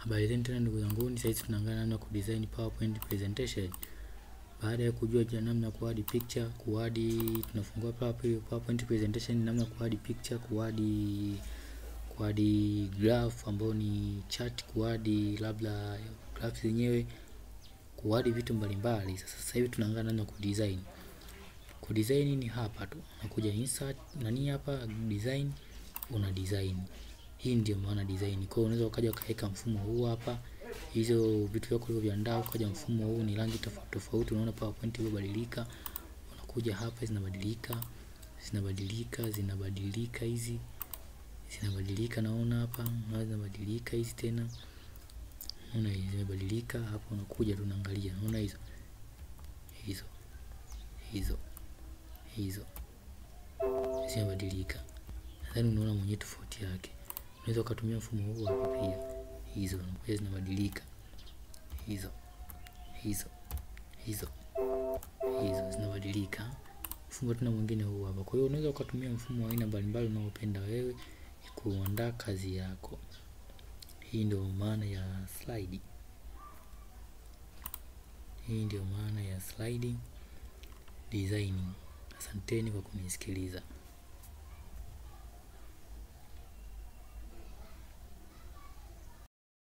Habari zenu tena ndugu zangu, sasa tunaangalia namna ku design PowerPoint presentation. Baada ya kujua namna ku add picture, tunafungua PowerPoint presentation, namna ku add picture, ku add graph ambayo ni chart, ku add labda graph zenyewe, ku add vitu mbalimbali. Sasa hivi tunaangalia namna ku design. Ku design ni hapa tu. Nakuja insert nani hapa design, una design. Hii ndio maana design. Kwa hiyo unaweza ukaja ukaweka mfumo huu hapa. Hizo vitu vyako ulivyoviandaa ukaja mfumo huu ni rangi tofauti tofauti. Unaona PowerPoint imebadilika. Unakuja hapa zinabadilika hizi. Zinabadilika naona hapa. Na zinabadilika hizi tena. Unaona hizi zimebadilika hapo, unakuja tunaangalia. Unaona hizo. Zimebadilika. Nadhani unaona mwenyewe tofauti yake. Unaweza ukatumia mfumo huu hapa pia. Hizo zinabadilika. Hizo zinabadilika. Mfumo tena mwingine huu hapa. Kwa hiyo unaweza ukatumia mfumo wa aina mbalimbali unaopenda wewe kuandaa kazi yako. Hii ndio maana ya slide. Sliding designing. Asanteni kwa kunisikiliza.